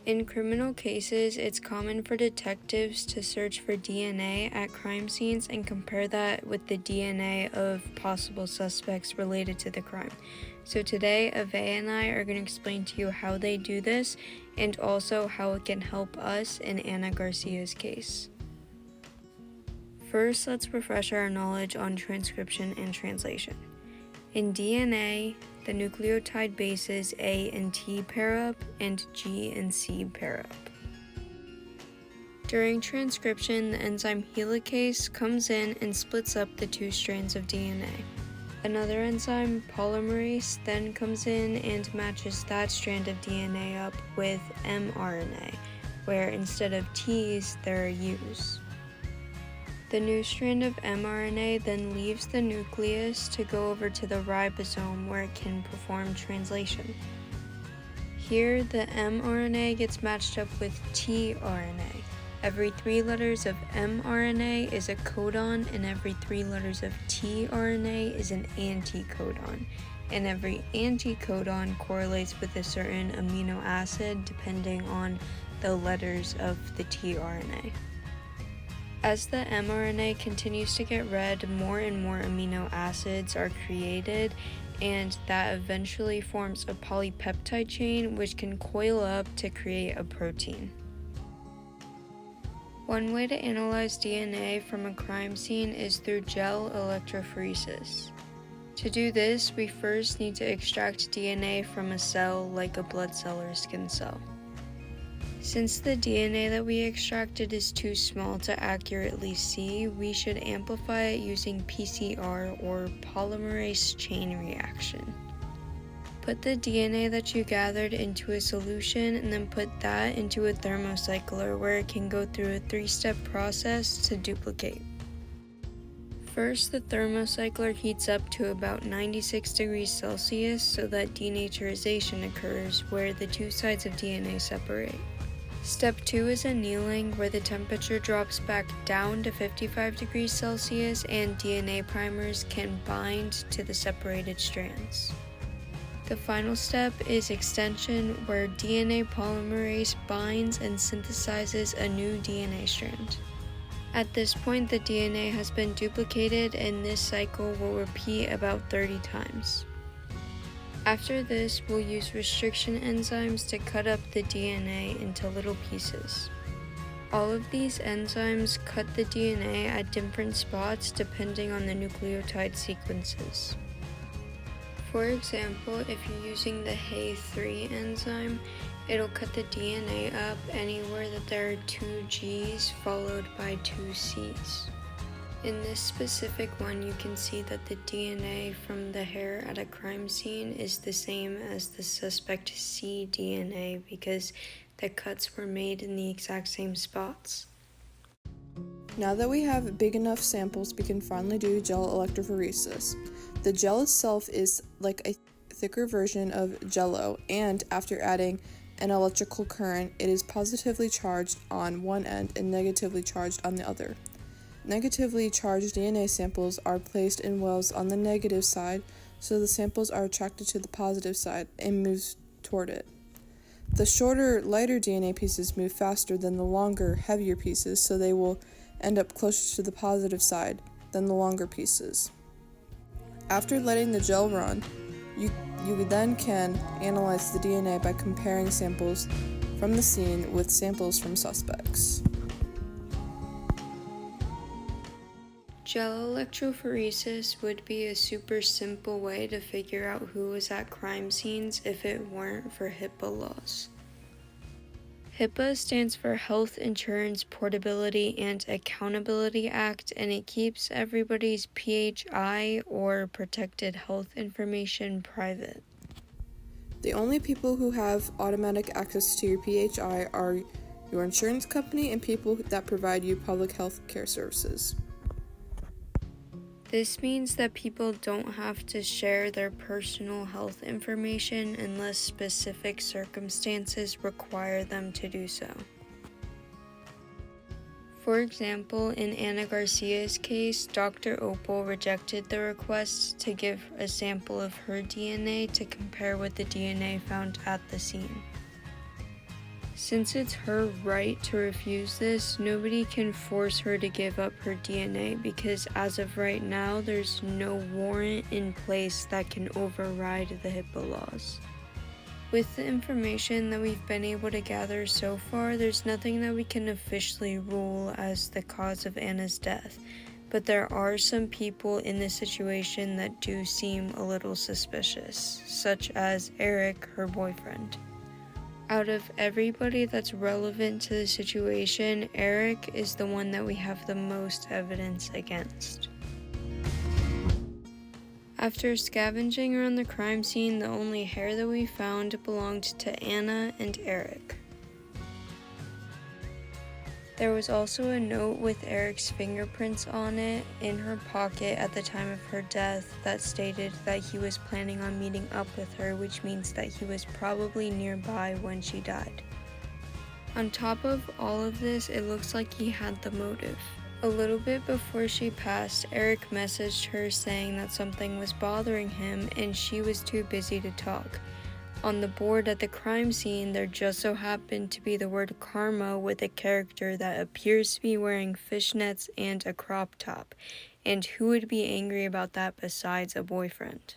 In criminal cases, it's common for detectives to search for DNA at crime scenes and compare that with the DNA of possible suspects related to the crime. So today, Ave and I are going to explain to you how they do this and also how it can help us in Ana Garcia's case. First, let's refresh our knowledge on transcription and translation. In DNA, the nucleotide bases A and T pair up and G and C pair up. During transcription, the enzyme helicase comes in and splits up the two strands of DNA. Another enzyme, polymerase, then comes in and matches that strand of DNA up with mRNA, where instead of T's, there are U's. The new strand of mRNA then leaves the nucleus to go over to the ribosome where it can perform translation. Here, the mRNA gets matched up with tRNA. Every 3 letters of mRNA is a codon, and every 3 letters of tRNA is an anticodon, and every anticodon correlates with a certain amino acid depending on the letters of the tRNA. As the mRNA continues to get read, more and more amino acids are created, and that eventually forms a polypeptide chain which can coil up to create a protein. One way to analyze DNA from a crime scene is through gel electrophoresis. To do this, we first need to extract DNA from a cell like a blood cell or skin cell. Since the DNA that we extracted is too small to accurately see, we should amplify it using PCR or polymerase chain reaction. Put the DNA that you gathered into a solution and then put that into a thermocycler where it can go through a 3-step process to duplicate. First, the thermocycler heats up to about 96 degrees Celsius so that denaturization occurs where the two sides of DNA separate. Step 2 is annealing, where the temperature drops back down to 55 degrees Celsius and DNA primers can bind to the separated strands. The final step is extension, where DNA polymerase binds and synthesizes a new DNA strand. At this point, the DNA has been duplicated, and this cycle will repeat about 30 times. After this, we'll use restriction enzymes to cut up the DNA into little pieces. All of these enzymes cut the DNA at different spots depending on the nucleotide sequences. For example, if you're using the He3 enzyme, it'll cut the DNA up anywhere that there are 2 G's followed by 2 C's. In this specific one, you can see that the DNA from the hair at a crime scene is the same as the suspect C DNA because the cuts were made in the exact same spots. Now that we have big enough samples, we can finally do gel electrophoresis. The gel itself is like a thicker version of Jell-O, and after adding an electrical current, it is positively charged on one end and negatively charged on the other. Negatively charged DNA samples are placed in wells on the negative side, so the samples are attracted to the positive side and move toward it. The shorter, lighter DNA pieces move faster than the longer, heavier pieces, so they will end up closer to the positive side than the longer pieces. After letting the gel run, you then can analyze the DNA by comparing samples from the scene with samples from suspects. Gel electrophoresis would be a super simple way to figure out who was at crime scenes if it weren't for HIPAA laws. HIPAA stands for Health Insurance Portability and Accountability Act, and it keeps everybody's PHI or protected health information private. The only people who have automatic access to your PHI are your insurance company and people that provide you public health care services. This means that people don't have to share their personal health information unless specific circumstances require them to do so. For example, in Ana Garcia's case, Dr. Opal rejected the request to give a sample of her DNA to compare with the DNA found at the scene. Since it's her right to refuse this, nobody can force her to give up her DNA because as of right now, there's no warrant in place that can override the HIPAA laws. With the information that we've been able to gather so far, there's nothing that we can officially rule as the cause of Anna's death, but there are some people in this situation that do seem a little suspicious, such as Eric, her boyfriend. Out of everybody that's relevant to the situation, Eric is the one that we have the most evidence against. After scavenging around the crime scene, the only hair that we found belonged to Anna and Eric. There was also a note with Eric's fingerprints on it in her pocket at the time of her death that stated that he was planning on meeting up with her, which means that he was probably nearby when she died. On top of all of this, it looks like he had the motive. A little bit before she passed, Eric messaged her saying that something was bothering him and she was too busy to talk. On the board at the crime scene, there just so happened to be the word karma with a character that appears to be wearing fishnets and a crop top. And who would be angry about that besides a boyfriend?